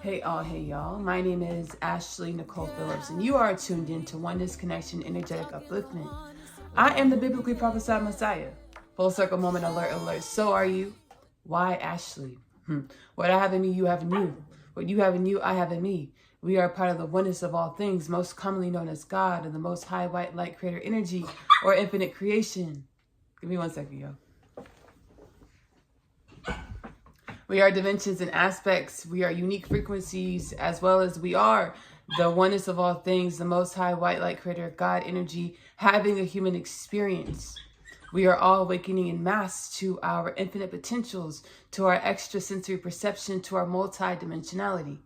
Hey all, hey y'all. My name is Ashley-Nicole Phillips, and you are tuned in to Oneness Connection Energetic Upliftment. I am the biblically prophesied Messiah. Full circle moment alert, alert. So are you. Why Ashley? What I have in me, you have in you. What you have in you, I have in me. We are part of the oneness of all things, most commonly known as God and the most high white light creator energy or infinite creation. Give me 1 second, yo. We are dimensions and aspects. We are unique frequencies, as well as we are the oneness of all things, the most high white light creator, God energy, having a human experience. We are all awakening in mass to our infinite potentials, to our extrasensory perception, to our multi-dimensionality.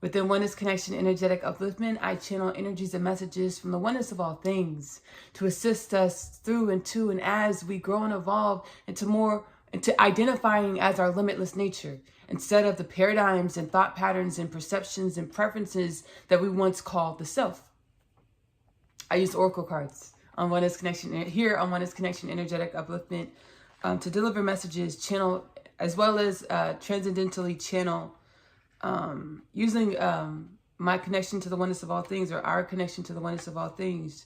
Within Oneness Connection Energetic Upliftment, I channel energies and messages from the oneness of all things to assist us through and to and as we grow and evolve into identifying as our limitless nature, instead of the paradigms and thought patterns and perceptions and preferences that we once called the self. I use oracle cards on Oneness Connection here on Oneness Connection Energetic Upliftment to deliver messages, channel, as well as transcendentally channel using my connection to the oneness of all things, or our connection to the oneness of all things.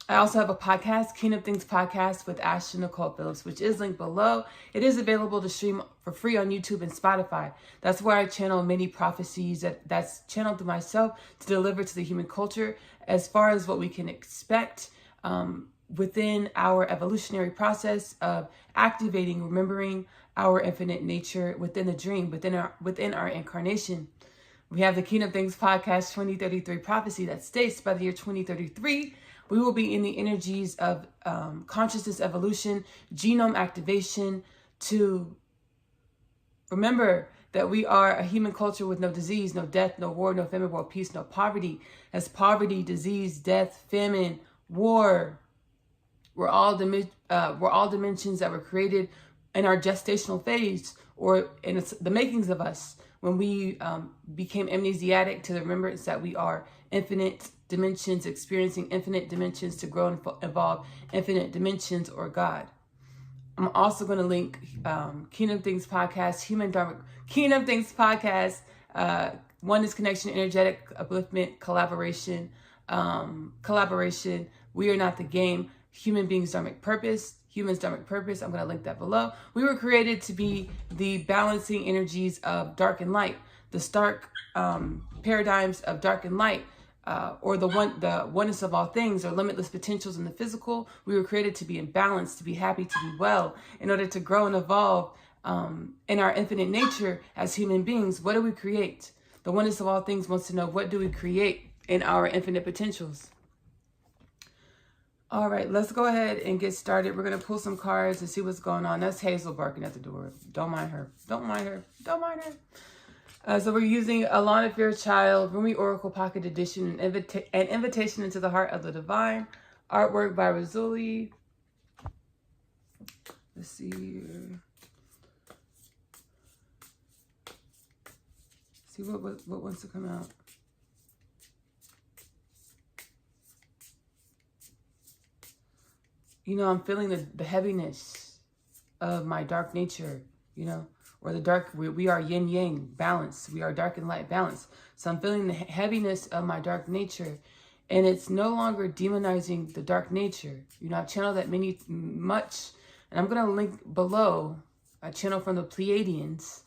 I also have a podcast, Kingdom Things Podcast with Ashley-Nicole Phillips, which is linked below. It is available to stream for free on YouTube and Spotify. That's where I channel many prophecies that's channeled through myself to deliver to the human culture as far as what we can expect within our evolutionary process of activating, remembering our infinite nature within the dream, within our incarnation. We have the Kingdom Things Podcast 2033 prophecy that states by the year 2033, we will be in the energies of consciousness evolution, genome activation, to remember that we are a human culture with no disease, no death, no war, no famine, world peace, no poverty. As poverty, disease, death, famine, war, we're all dimensions that were created in our gestational phase, or in the makings of us, when we became amnesiac to the remembrance that we are infinite dimensions, experiencing infinite dimensions to grow and evolve infinite dimensions, or God. I'm also going to link Kingdom Things Podcast, Kingdom Things Podcast, Oneness Connection Energetic Upliftment Collaboration. We are not the game. Human beings' dharmic purpose. Humans' dharmic purpose. I'm going to link that below. We were created to be the balancing energies of dark and light, the stark paradigms of dark and light, or the oneness of all things, or limitless potentials in the physical. We were created to be in balance, to be happy, to be well, in order to grow and evolve in our infinite nature as human beings. What do we create? The oneness of all things wants to know, what do we create in our infinite potentials? All right, let's go ahead and get started. We're going to pull some cards and see what's going on. That's Hazel barking at the door. Don't mind her. Don't mind her. Don't mind her. So we're using Alana Fear Child, Rumi Oracle Pocket Edition, an invitation into the heart of the divine. Artwork by Razuli. Let's see here. See what wants to come out. You know, I'm feeling the heaviness of my dark nature, you know, or the dark, we are yin yang balance. We are dark and light balance. So I'm feeling the heaviness of my dark nature, and it's no longer demonizing the dark nature. You know, I channel that much, and I'm going to link below a channel from the Pleiadians,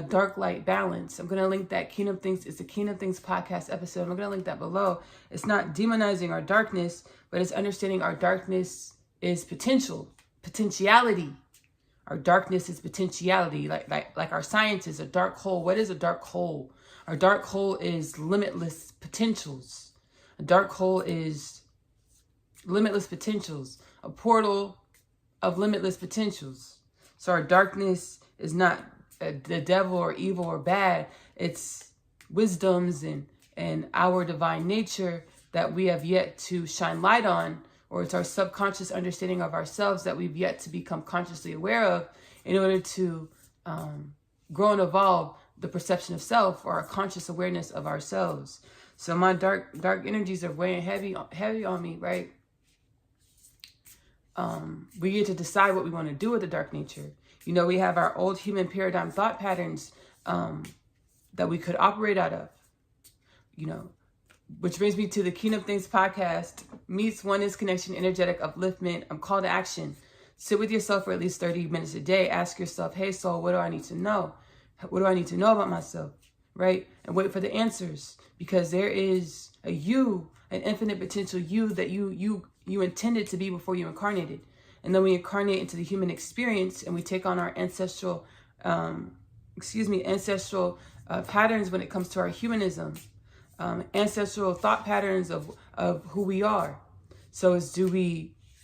dark light balance. I'm going to link that Kingdom Things. It's a Kingdom Things podcast episode. I'm going to link that below. It's not demonizing our darkness, but it's understanding our darkness is potentiality. Our darkness is potentiality. Like our science is a dark hole. What is a dark hole? Our dark hole is limitless potentials. A dark hole is limitless potentials. A portal of limitless potentials. So our darkness is not the devil or evil or bad. It's wisdoms and our divine nature that we have yet to shine light on, or it's our subconscious understanding of ourselves that we've yet to become consciously aware of in order to grow and evolve the perception of self, or our conscious awareness of ourselves. So my dark energies are weighing heavy on me, right? we get to decide what we want to do with the dark nature. You know, we have our old human paradigm thought patterns that we could operate out of. You know, which brings me to the Kingdom Things podcast meets Oneness Connection Energetic Upliftment. Call to action. Sit with yourself for at least 30 minutes a day. Ask yourself, hey, soul, what do I need to know? What do I need to know about myself? Right? And wait for the answers, because there is a you, an infinite potential you that you intended to be before you incarnated. And then we incarnate into the human experience and we take on our ancestral patterns when it comes to our humanism, ancestral thought patterns of who we are. So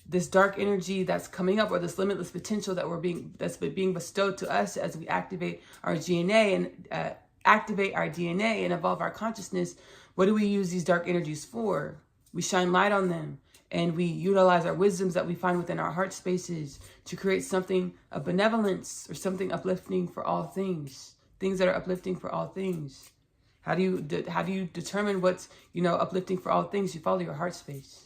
this dark energy that's coming up, or this limitless potential that's being bestowed to us as we activate our DNA and evolve our consciousness. What do we use these dark energies for? We shine light on them, and we utilize our wisdoms that we find within our heart spaces to create something of benevolence or something uplifting for all things that are uplifting for all things. How do you determine what's, uplifting for all things? You follow your heart space.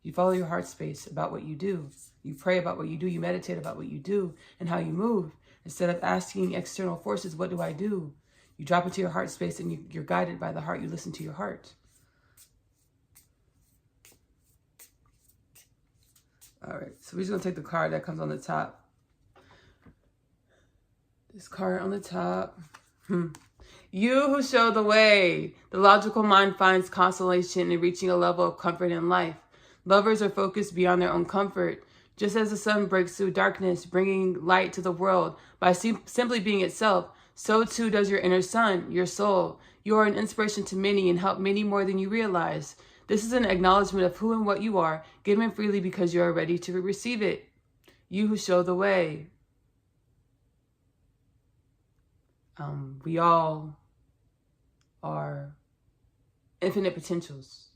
You follow your heart space about what you do. You pray about what you do. You meditate about what you do and how you move. Instead of asking external forces, what do I do? You drop into your heart space and you're guided by the heart. You listen to your heart. All right, so we're just going to take the card that comes on the top. This card on the top. You who show the way. The logical mind finds consolation in reaching a level of comfort in life. Lovers are focused beyond their own comfort. Just as the sun breaks through darkness, bringing light to the world by simply being itself, so too does your inner sun, your soul. You are an inspiration to many and help many more than you realize. This is an acknowledgement of who and what you are, given freely because you are ready to receive it. You who show the way. We all are infinite potentials.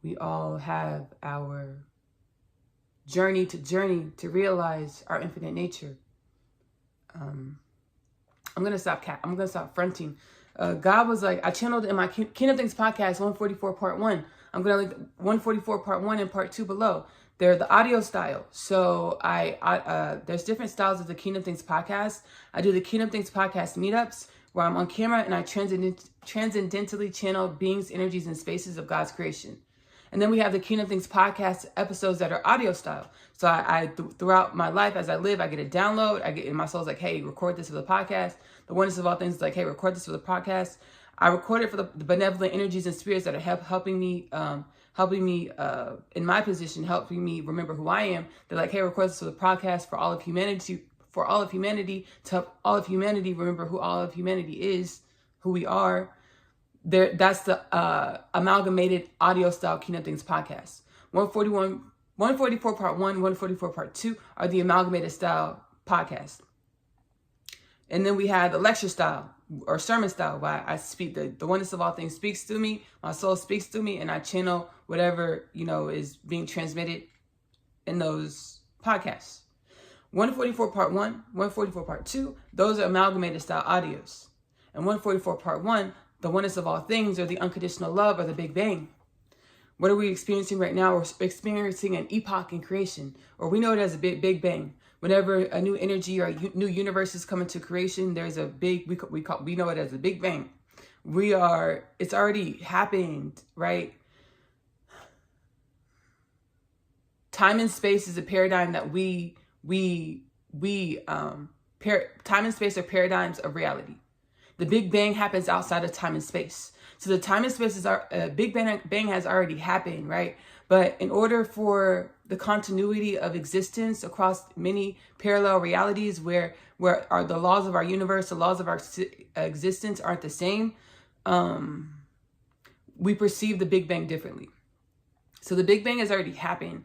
We all have our journey to realize our infinite nature. I'm gonna stop fronting. God was like, I channeled in my Kingdom Things podcast 144 part 1. I'm gonna link 144 part 1 and part 2 below. They're the audio style. So there's different styles of the Kingdom Things podcast. I do the Kingdom Things podcast meetups where I'm on camera and I transcendentally channel beings, energies, and spaces of God's creation. And then we have the Kingdom Things podcast episodes that are audio style. So I throughout my life as I live, I get a download. And my soul's like, hey, record this for the podcast. The Oneness of All Things is like, hey, record this for the podcast. I record it for the benevolent energies and spirits that are helping me in my position, helping me remember who I am. They're like, hey, record this for the podcast for all of humanity, to help all of humanity remember who all of humanity is, who we are. That's the amalgamated audio style Kingdom Things podcast. 144 part 1, 144 part 2 are the amalgamated style podcast. And then we have the lecture style or sermon style, where I speak, the Oneness of All Things speaks through me, my soul speaks through me, and I channel whatever, is being transmitted in those podcasts. 144 part 1, 144 part 2, those are amalgamated style audios. And 144 part 1, the Oneness of All Things, or the unconditional love, or the Big Bang. What are we experiencing right now? We're experiencing an epoch in creation, or we know it as a Big Bang. Whenever a new energy or a new universe is coming to creation, there's a big, we know it as a Big Bang. It's already happened, right? Time and space is a paradigm that time and space are paradigms of reality. The Big Bang happens outside of time and space. So the time and space Big Bang has already happened, right? But in order for the continuity of existence across many parallel realities where are the laws of our universe, the laws of our existence aren't the same, we perceive the Big Bang differently. So the Big Bang has already happened.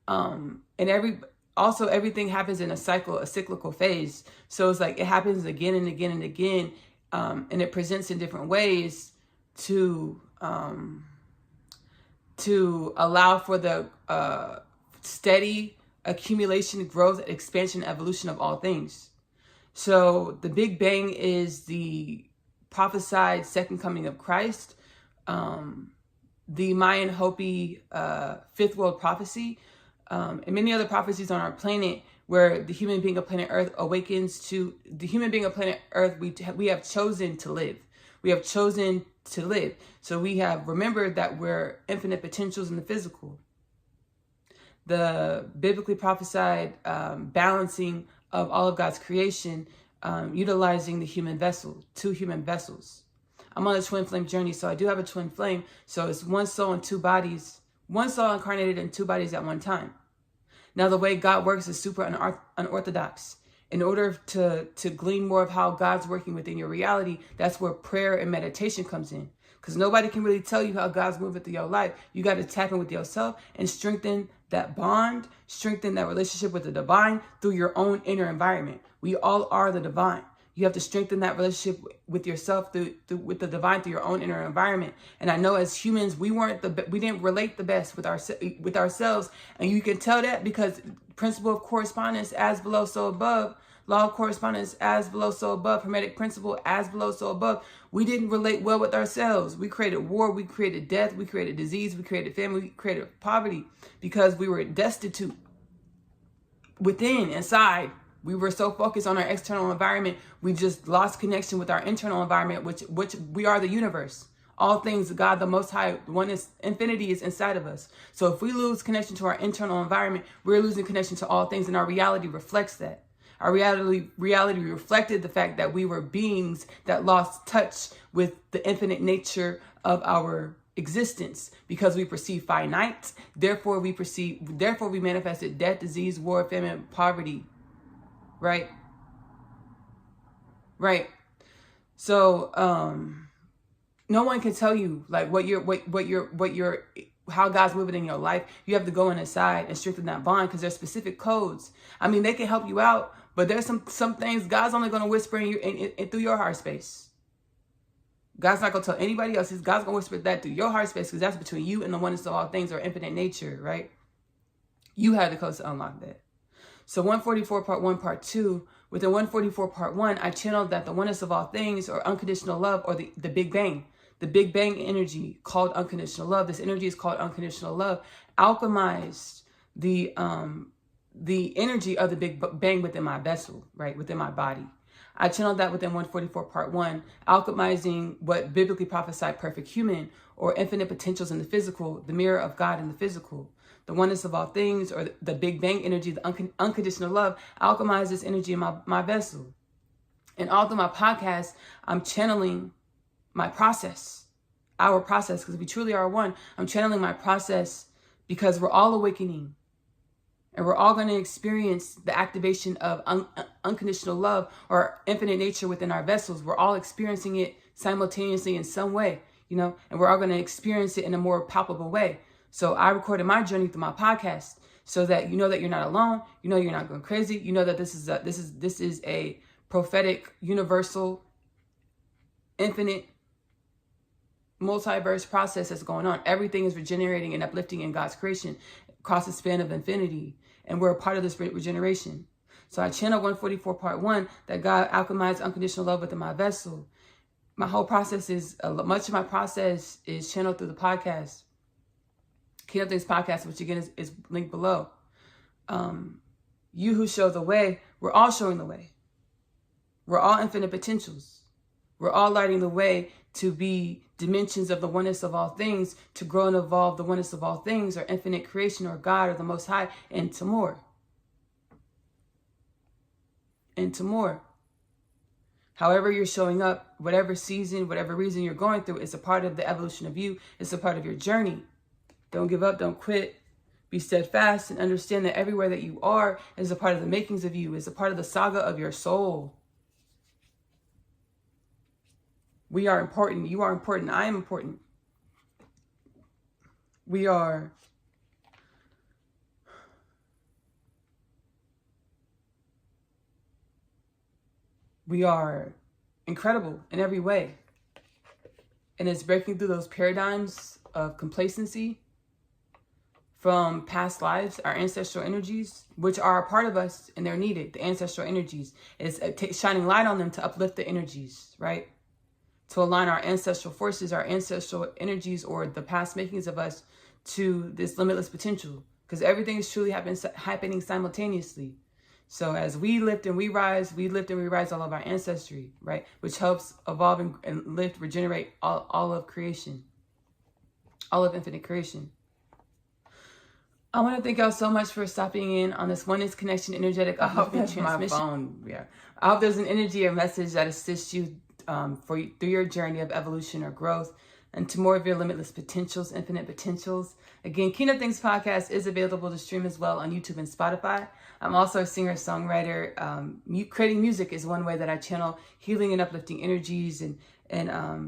And everything happens in a cyclical phase. So it's like it happens again and again and again. And it presents in different ways to allow for the steady accumulation, growth, expansion, evolution of all things. So the Big Bang is the prophesied second coming of Christ. the Mayan Hopi fifth world prophecy, and many other prophecies on our planet, where the human being of planet Earth awakens to the human being of planet Earth. We have chosen to live. We have chosen to live. So we have remembered that we're infinite potentials in the physical. The biblically prophesied balancing of all of God's creation, utilizing the human vessel, 2 human vessels. I'm on a twin flame journey, so I do have a twin flame. So it's one soul in 2 bodies, one soul incarnated in 2 bodies at one time. Now, the way God works is super unorthodox. In order to glean more of how God's working within your reality, that's where prayer and meditation comes in. Because nobody can really tell you how God's moving through your life. You got to tap in with yourself and strengthen that bond, strengthen that relationship with the divine through your own inner environment. We all are the divine. You have to strengthen that relationship with yourself with the divine through your own inner environment. And I know as humans, we didn't relate the best with ourselves, and you can tell that because principle of correspondence, as below, so above. Law of correspondence, as below, so above. Hermetic principle, as below, so above. We didn't relate well with ourselves. We created war, we created death, we created disease, we created family, we created poverty because we were destitute within, inside. We were so focused on our external environment, we just lost connection with our internal environment, which we are the universe. All things, God, the Most High, Oneness, infinity is inside of us. So if we lose connection to our internal environment, we're losing connection to all things, and our reality reflects that. Our reality reflected the fact that we were beings that lost touch with the infinite nature of our existence because we perceive finite. Therefore, we manifested death, disease, war, famine, poverty. Right. So, no one can tell you like how God's moving in your life. You have to go inside and strengthen that bond because there's specific codes. I mean, they can help you out, but there's some things God's only going to whisper in you and through your heart space. God's not going to tell anybody else. God's going to whisper that through your heart space because that's between you and the oneness of all things or infinite nature, right? You have the codes to unlock that. So 144 part 1, part 2, within 144 part 1, I channeled that the oneness of all things or unconditional love or the Big Bang. The Big Bang energy called unconditional love. This energy is called unconditional love. Alchemized the energy of the Big Bang within my vessel, right? Within my body. I channeled that within 144 part 1, alchemizing what biblically prophesied perfect human or infinite potentials in the physical, the mirror of God in the physical. The oneness of all things, or the Big Bang energy, the unconditional love, alchemize this energy in my vessel. And all through my podcast, I'm channeling my process, our process, because we truly are one. I'm channeling my process because we're all awakening. And we're all going to experience the activation of unconditional love or infinite nature within our vessels. We're all experiencing it simultaneously in some way, and we're all going to experience it in a more palpable way. So I recorded my journey through my podcast so that you know that you're not alone. You know you're not going crazy. You know that this is a prophetic, universal, infinite, multiverse process that's going on. Everything is regenerating and uplifting in God's creation across the span of infinity. And we're a part of this regeneration. So I channel 144 part 1 that God alchemized unconditional love within my vessel. My whole process much of my process is channeled through the podcast. Kingdom Things Podcast, which again is linked below. You who show the way, we're all showing the way. We're all infinite potentials. We're all lighting the way to be dimensions of the oneness of all things, to grow and evolve the oneness of all things, or infinite creation, or God, or the Most High, and to more. And to more. However you're showing up, whatever season, whatever reason you're going through, it's a part of the evolution of you. It's a part of your journey. Don't give up. Don't quit. Be steadfast and understand that everywhere that you are is a part of the makings of you, is a part of the saga of your soul. We are important. You are important. I am important. We are incredible in every way. And it's breaking through those paradigms of complacency from past lives, our ancestral energies, which are a part of us and they're needed. The ancestral energies is shining light on them to uplift the energies, right? to align our ancestral forces, our ancestral energies, or the past makings of us to this limitless potential. Because everything is truly happening simultaneously. So as we lift and we rise all of our ancestry, right? Which helps evolve and lift, regenerate all of creation, all of infinite creation. I want to thank y'all so much for stopping in on this Oneness Connection Energetic Upliftment transmission. I hope there's an energy or message that assists you through your journey of evolution or growth and to more of your limitless potentials, infinite potentials. Again, Keynote Things Podcast is available to stream as well on YouTube and Spotify. I'm also a singer-songwriter. Creating music is one way that I channel healing and uplifting energies and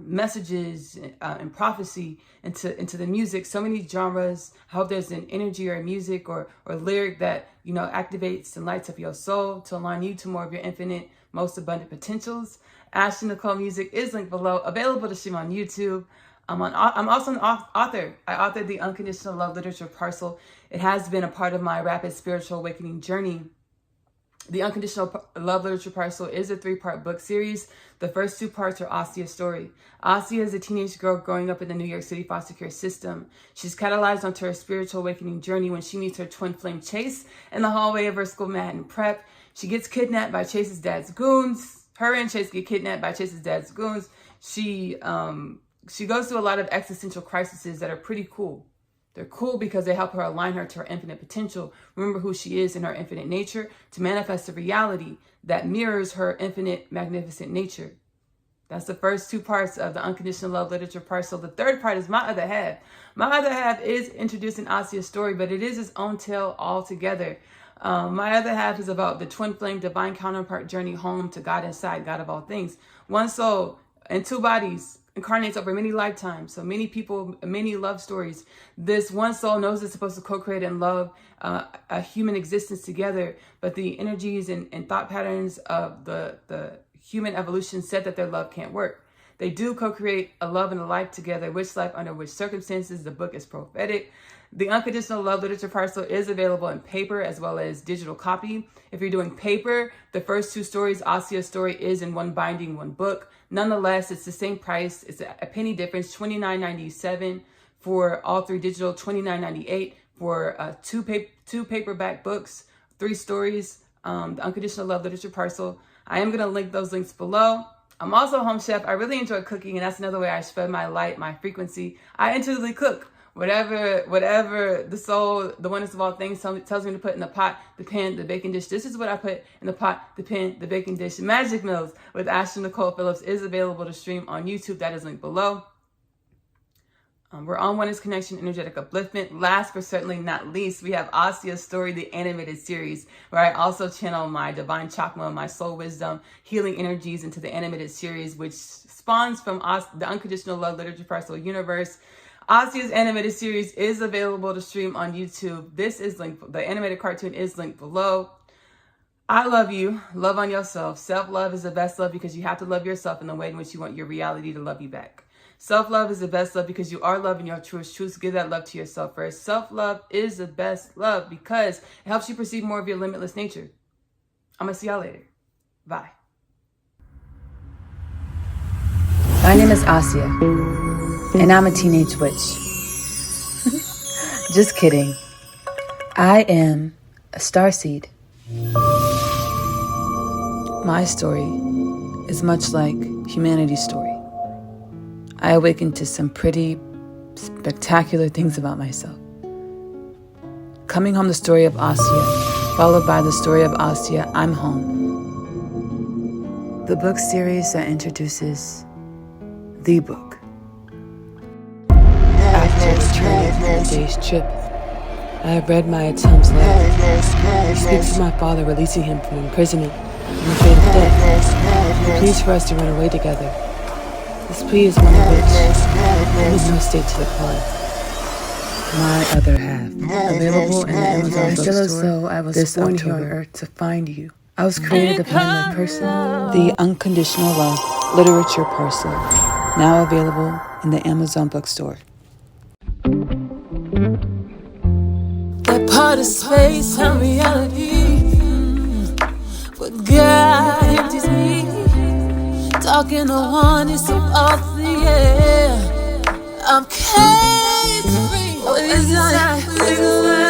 messages and prophecy into the music. So many genres. I hope there's an energy or music or lyric that activates and lights up your soul to align you to more of your infinite, most abundant potentials. Ashley-Nicole music is linked below, available to stream on YouTube. I'm also an author. I authored the Unconditional Love Literature Parcel. It has been a part of my rapid spiritual awakening journey. The Unconditional Love Literature Parcel is a 3-part book series. The first 2 parts are Asiyah's story. Asiyah is a teenage girl growing up in the New York City foster care system. She's catalyzed onto her spiritual awakening journey when she meets her twin flame Chase in the hallway of her school Manhattan Prep. She gets kidnapped by Chase's dad's goons. Her and Chase get kidnapped by Chase's dad's goons. She goes through a lot of existential crises that are pretty cool. They're cool because they help her align her to her infinite potential, remember who she is in her infinite nature, to manifest a reality that mirrors her infinite, magnificent nature. That's the first 2 parts of the Unconditional Love Literature Parcel. The 3rd part is my other half. My other half is introducing Asiyah's story, but it is its own tale altogether. My other half is about the twin flame divine counterpart journey home to God inside, God of all things. One soul and 2 bodies incarnates over many lifetimes. So many people, many love stories. This one soul knows it's supposed to co-create and love a human existence together, but the energies and thought patterns of the human evolution said that their love can't work. They do co-create a love and a life together. Which life, under which circumstances? The book is prophetic. The Unconditional Love Literature Parcel is available in paper as well as digital copy. If you're doing paper, the first 2 stories, Asiyah's story, is in one binding, one book. Nonetheless, it's the same price. It's a penny difference, $29.97 for all 3 digital, $29.98 for 2 paperback books, 3 stories, the Unconditional Love Literature Parcel. I am going to link those links below. I'm also a home chef. I really enjoy cooking, and that's another way I spread my light, my frequency. I intuitively cook. Whatever the soul, the oneness of all things tells me to put in the pot, the pan, the baking dish. This is what I put in the pot, the pan, the baking dish. Magic Meals with Ashley-Nicole Phillips is available to stream on YouTube. That is linked below. We're on Oneness Connection Energetic Upliftment. Last but certainly not least, we have Asiyah's Story, the animated series, where I also channel my divine chakra, my soul wisdom, healing energies into the animated series, which spawns from the Unconditional Love Literature Parcel universe. Asiyah's animated series is available to stream on YouTube. This is linked. The animated cartoon is linked below. I love you. Love on yourself. Self-love is the best love because you have to love yourself in the way in which you want your reality to love you back. Self-love is the best love because you are loving your truest truth. Give that love to yourself first. Self-love is the best love because it helps you perceive more of your limitless nature. I'm going to see y'all later. Bye. My name is Asiyah. And I'm a teenage witch. Just kidding. I am a starseed. My story is much like humanity's story. I awakened to some pretty spectacular things about myself. Coming home, the story of Asiyah, followed by the story of Asiyah, I'm home. The book series that introduces the book. After returning from the day's trip, I have read my attempts letter. He speaks of my father releasing him from imprisonment and the fate of death. He pleads for us to run away together. This plea is one of which there is no state to decline. My other half, available in the Amazon bookstore. I feel as though I was born here on earth to find you. I was created to find my person. The Unconditional Love Literature Parcel, now available in the Amazon bookstore. That part of space and reality, what God empties me, walking the oneness of all the air. I'm cage free. What is that?